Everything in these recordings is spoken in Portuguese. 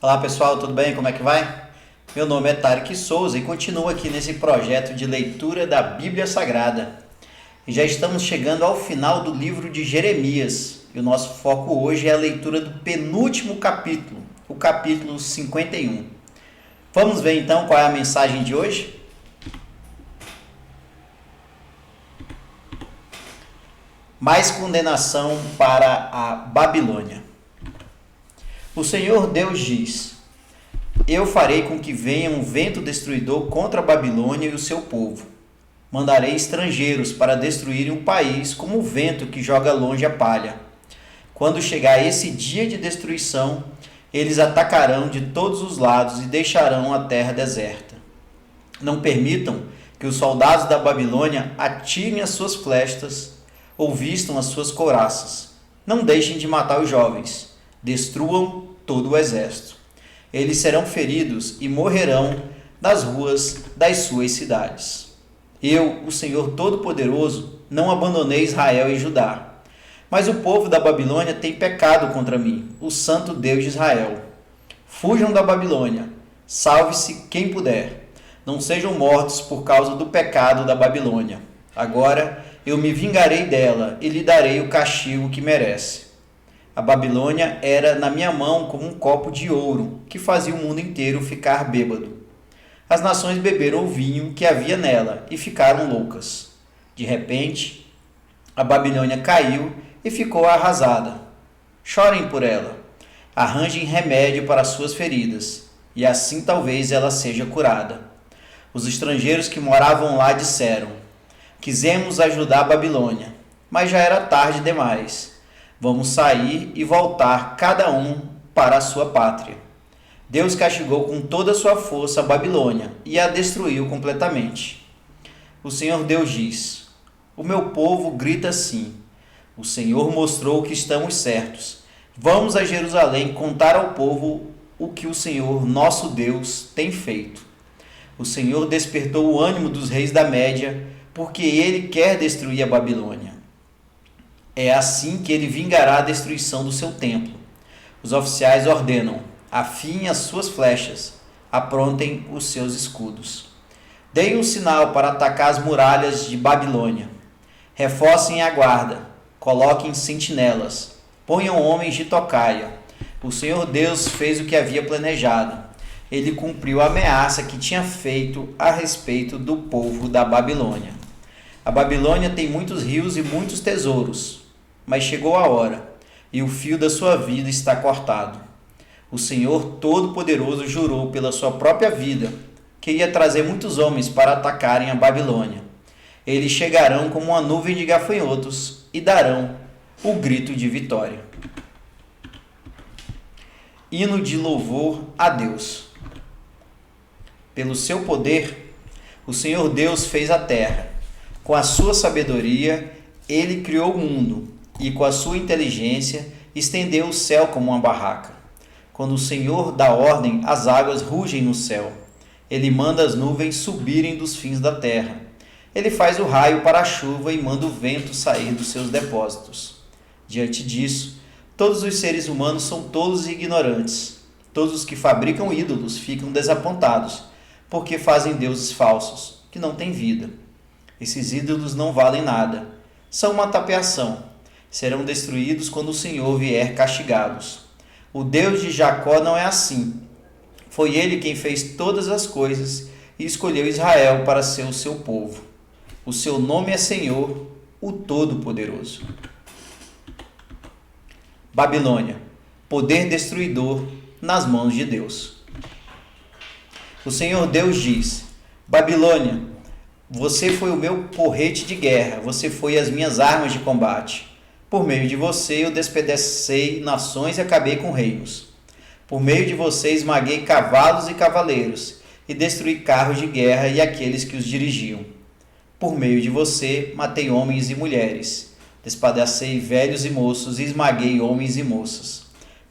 Olá pessoal, tudo bem? Como é que vai? Meu nome é Tarek Souza e continuo aqui nesse projeto de leitura da Bíblia Sagrada. E já estamos chegando ao final do livro de Jeremias. E o nosso foco hoje é a leitura do penúltimo capítulo, o capítulo 51. Vamos ver então qual é a mensagem de hoje? Mais condenação para a Babilônia. O Senhor Deus diz: Eu farei com que venha um vento destruidor contra a Babilônia e o seu povo. Mandarei estrangeiros para destruírem o país como o vento que joga longe a palha. Quando chegar esse dia de destruição, eles atacarão de todos os lados e deixarão a terra deserta. Não permitam que os soldados da Babilônia atirem as suas flechas ou vistam as suas couraças. Não deixem de matar os jovens. Destruam todo o exército. Eles serão feridos e morrerão nas ruas das suas cidades. Eu, o Senhor Todo-Poderoso, não abandonei Israel e Judá. Mas o povo da Babilônia tem pecado contra mim, o Santo Deus de Israel. Fujam da Babilônia, salve-se quem puder. Não sejam mortos por causa do pecado da Babilônia. Agora eu me vingarei dela e lhe darei o castigo que merece. A Babilônia era na minha mão como um copo de ouro que fazia o mundo inteiro ficar bêbado. As nações beberam o vinho que havia nela e ficaram loucas. De repente, a Babilônia caiu e ficou arrasada. Chorem por ela, arranjem remédio para suas feridas, e assim talvez ela seja curada. Os estrangeiros que moravam lá disseram: Quisemos ajudar a Babilônia, mas já era tarde demais. Vamos sair e voltar cada um para a sua pátria. Deus castigou com toda a sua força a Babilônia e a destruiu completamente. O Senhor Deus diz: O meu povo grita assim. O Senhor mostrou que estamos certos. Vamos a Jerusalém contar ao povo o que o Senhor, nosso Deus, tem feito. O Senhor despertou o ânimo dos reis da Média, porque ele quer destruir a Babilônia. É assim que ele vingará a destruição do seu templo. Os oficiais ordenam: afiem as suas flechas, aprontem os seus escudos. Deem um sinal para atacar as muralhas de Babilônia. Reforcem a guarda, coloquem sentinelas, ponham homens de tocaia. O Senhor Deus fez o que havia planejado. Ele cumpriu a ameaça que tinha feito a respeito do povo da Babilônia. A Babilônia tem muitos rios e muitos tesouros. Mas chegou a hora, e o fio da sua vida está cortado. O Senhor Todo-Poderoso jurou pela sua própria vida que ia trazer muitos homens para atacarem a Babilônia. Eles chegarão como uma nuvem de gafanhotos e darão o grito de vitória. Hino de louvor a Deus. Pelo seu poder, o Senhor Deus fez a terra. Com a sua sabedoria, ele criou o mundo. E com a sua inteligência estendeu o céu como uma barraca. Quando o Senhor dá ordem, as águas rugem no céu. Ele manda as nuvens subirem dos fins da terra. Ele faz o raio para a chuva e manda o vento sair dos seus depósitos. Diante disso, todos os seres humanos são tolos e ignorantes. Todos os que fabricam ídolos ficam desapontados, porque fazem deuses falsos, que não têm vida. Esses ídolos não valem nada. São uma tapeação. Serão destruídos quando o Senhor vier castigá-los. O Deus de Jacó não é assim. Foi ele quem fez todas as coisas e escolheu Israel para ser o seu povo. O seu nome é Senhor, o Todo-Poderoso. Babilônia, poder destruidor nas mãos de Deus. O Senhor Deus diz: Babilônia, você foi o meu porrete de guerra, você foi as minhas armas de combate. Por meio de você eu despedacei nações e acabei com reinos. Por meio de você esmaguei cavalos e cavaleiros e destruí carros de guerra e aqueles que os dirigiam. Por meio de você matei homens e mulheres, despedacei velhos e moços e esmaguei homens e moças.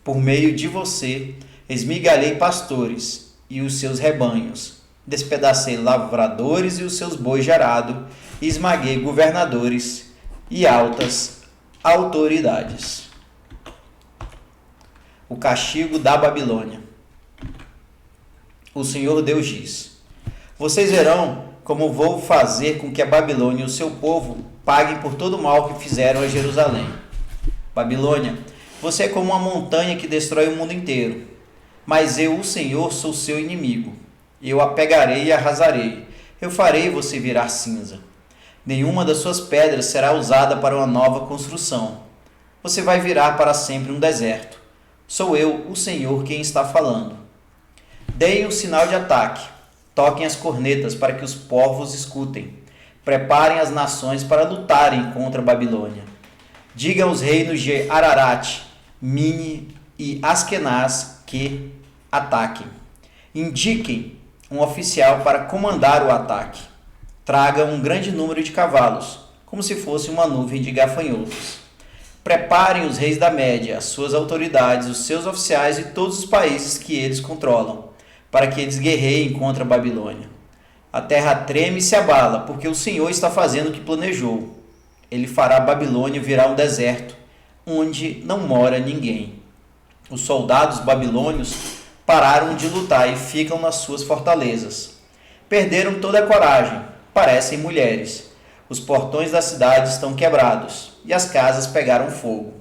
Por meio de você esmigalhei pastores e os seus rebanhos, despedacei lavradores e os seus bois de arado e esmaguei governadores e altas autoridades. O castigo da Babilônia. O Senhor Deus diz: vocês verão como vou fazer com que a Babilônia e o seu povo paguem por todo o mal que fizeram a Jerusalém. Babilônia, você é como uma montanha que destrói o mundo inteiro. Mas eu, o Senhor, sou seu inimigo. Eu a pegarei e arrasarei. Eu farei você virar cinza. Nenhuma das suas pedras será usada para uma nova construção. Você vai virar para sempre um deserto. Sou eu, o Senhor, quem está falando. Deem o sinal de ataque. Toquem as cornetas para que os povos escutem. Preparem as nações para lutarem contra a Babilônia. Digam aos reinos de Ararat, Mini e Askenaz que ataquem. Indiquem um oficial para comandar o ataque. Tragam um grande número de cavalos, como se fosse uma nuvem de gafanhotos. Preparem os reis da Média, as suas autoridades, os seus oficiais e todos os países que eles controlam, para que eles guerreiem contra a Babilônia. A terra treme e se abala, porque o Senhor está fazendo o que planejou. Ele fará a Babilônia virar um deserto, onde não mora ninguém. Os soldados babilônios pararam de lutar e ficam nas suas fortalezas. Perderam toda a coragem, parecem mulheres. Os portões da cidade estão quebrados e as casas pegaram fogo.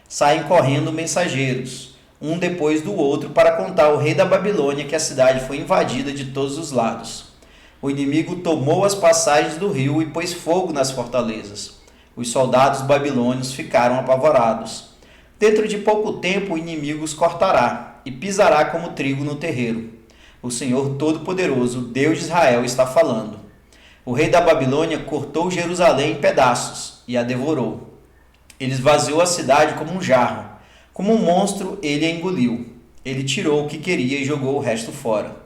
Saem correndo mensageiros, um depois do outro, para contar ao rei da Babilônia que a cidade foi invadida de todos os lados. O inimigo tomou as passagens do rio e pôs fogo nas fortalezas. Os soldados babilônios ficaram apavorados. Dentro de pouco tempo o inimigo os cortará e pisará como trigo no terreiro. O Senhor Todo-Poderoso, Deus de Israel, está falando. O rei da Babilônia cortou Jerusalém em pedaços e a devorou. Ele esvaziou a cidade como um jarro. Como um monstro, ele a engoliu. Ele tirou o que queria e jogou o resto fora.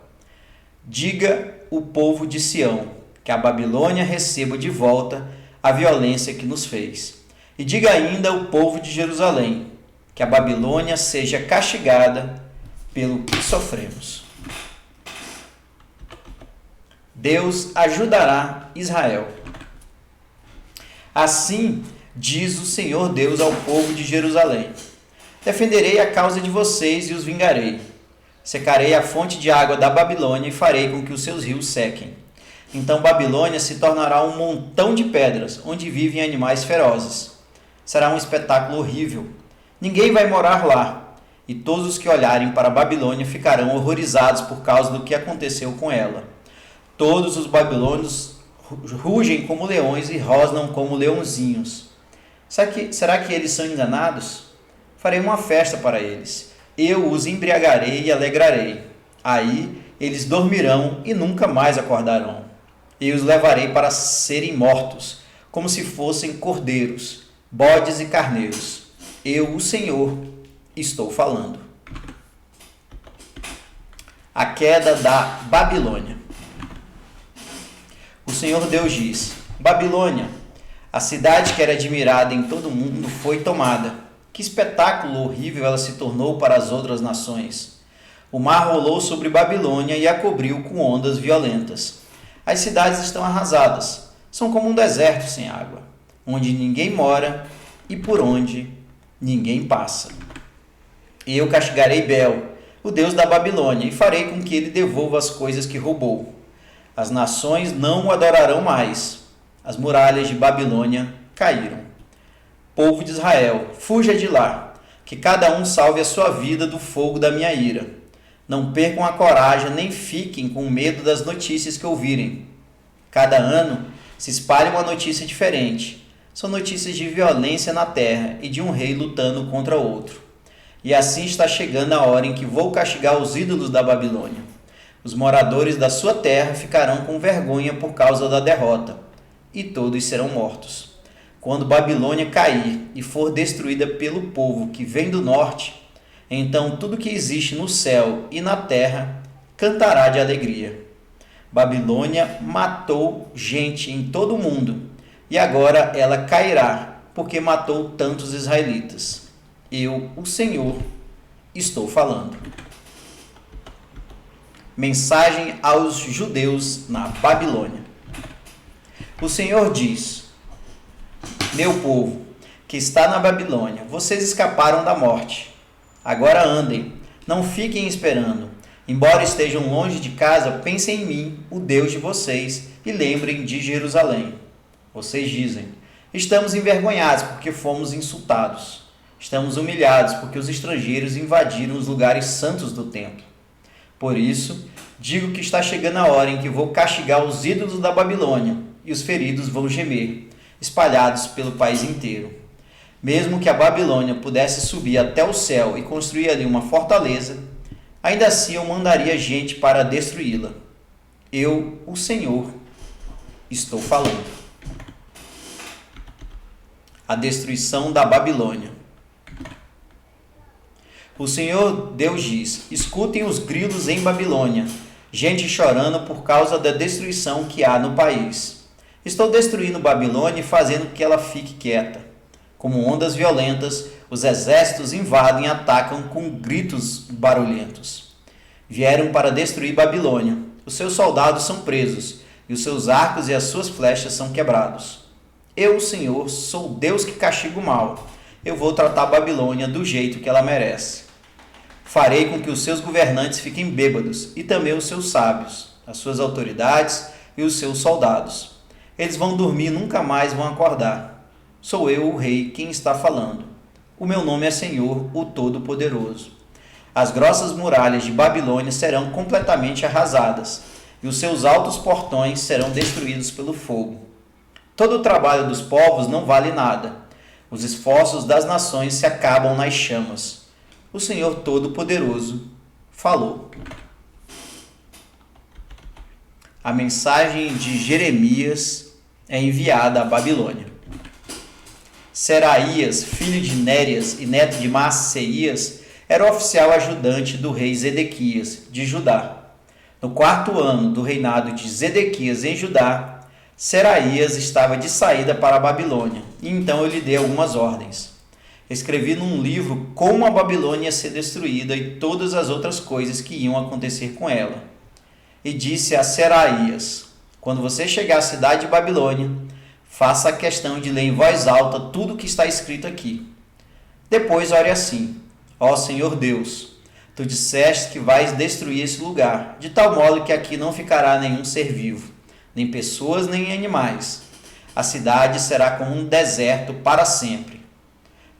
Diga o povo de Sião que a Babilônia receba de volta a violência que nos fez. E diga ainda ao povo de Jerusalém que a Babilônia seja castigada pelo que sofremos. Deus ajudará Israel. Assim diz o Senhor Deus ao povo de Jerusalém: defenderei a causa de vocês e os vingarei. Secarei a fonte de água da Babilônia e farei com que os seus rios sequem. Então Babilônia se tornará um montão de pedras, onde vivem animais ferozes. Será um espetáculo horrível. Ninguém vai morar lá, e todos os que olharem para a Babilônia ficarão horrorizados por causa do que aconteceu com ela. Todos os babilônios rugem como leões e rosnam como leãozinhos. Será que eles são enganados? Farei uma festa para eles. Eu os embriagarei e alegrarei. Aí eles dormirão e nunca mais acordarão. Eu os levarei para serem mortos, como se fossem cordeiros, bodes e carneiros. Eu, o Senhor, estou falando. A queda da Babilônia. O Senhor Deus diz: Babilônia, a cidade que era admirada em todo o mundo, foi tomada. Que espetáculo horrível ela se tornou para as outras nações. O mar rolou sobre Babilônia e a cobriu com ondas violentas. As cidades estão arrasadas. São como um deserto sem água, onde ninguém mora e por onde ninguém passa. Eu castigarei Bel, o deus da Babilônia, e farei com que ele devolva as coisas que roubou. As nações não o adorarão mais. As muralhas de Babilônia caíram. Povo de Israel, fuja de lá, que cada um salve a sua vida do fogo da minha ira. Não percam a coragem, nem fiquem com medo das notícias que ouvirem. Cada ano se espalha uma notícia diferente. São notícias de violência na terra e de um rei lutando contra outro. E assim está chegando a hora em que vou castigar os ídolos da Babilônia. Os moradores da sua terra ficarão com vergonha por causa da derrota, e todos serão mortos. Quando Babilônia cair e for destruída pelo povo que vem do norte, então tudo que existe no céu e na terra cantará de alegria. Babilônia matou gente em todo o mundo, e agora ela cairá, porque matou tantos israelitas. Eu, o Senhor, estou falando. Mensagem aos judeus na Babilônia. O Senhor diz: meu povo, que está na Babilônia, vocês escaparam da morte. Agora andem, não fiquem esperando. Embora estejam longe de casa, pensem em mim, o Deus de vocês, e lembrem de Jerusalém. Vocês dizem: estamos envergonhados porque fomos insultados. Estamos humilhados porque os estrangeiros invadiram os lugares santos do templo. Por isso, digo que está chegando a hora em que vou castigar os ídolos da Babilônia, e os feridos vão gemer, espalhados pelo país inteiro. Mesmo que a Babilônia pudesse subir até o céu e construir ali uma fortaleza, ainda assim eu mandaria gente para destruí-la. Eu, o Senhor, estou falando. A destruição da Babilônia. O Senhor Deus diz: escutem os grilos em Babilônia, gente chorando por causa da destruição que há no país. Estou destruindo Babilônia e fazendo que ela fique quieta. Como ondas violentas, os exércitos invadem e atacam com gritos barulhentos. Vieram para destruir Babilônia. Os seus soldados são presos, e os seus arcos e as suas flechas são quebrados. Eu, o Senhor, sou o Deus que castiga o mal. Eu vou tratar a Babilônia do jeito que ela merece. Farei com que os seus governantes fiquem bêbados, e também os seus sábios, as suas autoridades e os seus soldados. Eles vão dormir e nunca mais vão acordar. Sou eu, o rei, quem está falando. O meu nome é Senhor, o Todo-Poderoso. As grossas muralhas de Babilônia serão completamente arrasadas, e os seus altos portões serão destruídos pelo fogo. Todo o trabalho dos povos não vale nada. Os esforços das nações se acabam nas chamas. O Senhor Todo-Poderoso falou. A mensagem de Jeremias é enviada à Babilônia. Seraías, filho de Nérias e neto de Maaseias, era o oficial ajudante do rei Zedequias, de Judá. No 4º ano do reinado de Zedequias em Judá, Seraías estava de saída para a Babilônia, e então eu lhe dei algumas ordens. Escrevi num livro como a Babilônia ia ser destruída e todas as outras coisas que iam acontecer com ela. E disse a Seraías: quando você chegar à cidade de Babilônia, faça a questão de ler em voz alta tudo o que está escrito aqui. Depois ore assim: ó Senhor Deus, tu disseste que vais destruir esse lugar, de tal modo que aqui não ficará nenhum ser vivo, nem pessoas nem animais. A cidade será como um deserto para sempre.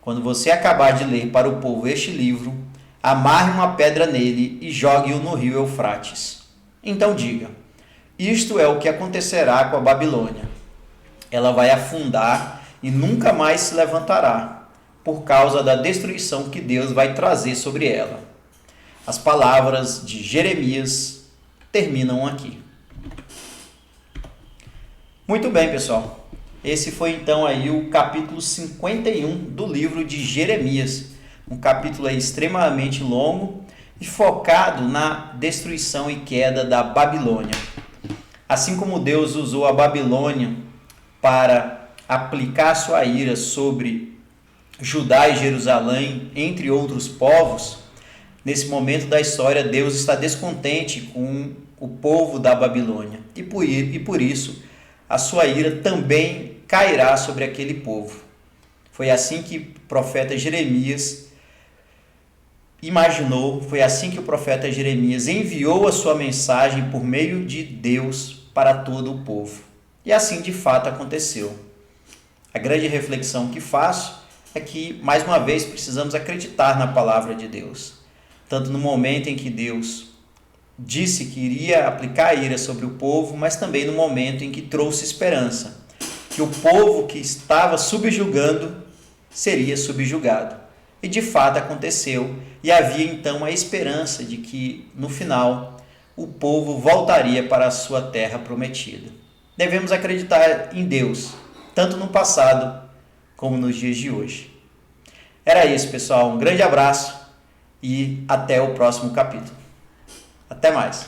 Quando você acabar de ler para o povo este livro, amarre uma pedra nele e jogue-o no rio Eufrates. Então diga: isto é o que acontecerá com a Babilônia. Ela vai afundar e nunca mais se levantará, por causa da destruição que Deus vai trazer sobre ela. As palavras de Jeremias terminam aqui. Muito bem, pessoal. Esse foi então aí o capítulo 51 do livro de Jeremias. Um capítulo aí extremamente longo e focado na destruição e queda da Babilônia. Assim como Deus usou a Babilônia para aplicar sua ira sobre Judá e Jerusalém, entre outros povos, nesse momento da história Deus está descontente com o povo da Babilônia. E por isso a sua ira também cairá sobre aquele povo. Foi assim que o profeta Jeremias imaginou, foi assim que o profeta Jeremias enviou a sua mensagem por meio de Deus para todo o povo. E assim de fato aconteceu. A grande reflexão que faço é que, mais uma vez, precisamos acreditar na palavra de Deus. Tanto no momento em que Deus disse que iria aplicar a ira sobre o povo, mas também no momento em que trouxe esperança, que o povo que estava subjugando seria subjugado. E de fato aconteceu, e havia então a esperança de que, no final, o povo voltaria para a sua terra prometida. Devemos acreditar em Deus, tanto no passado como nos dias de hoje. Era isso, pessoal. Um grande abraço e até o próximo capítulo. Até mais!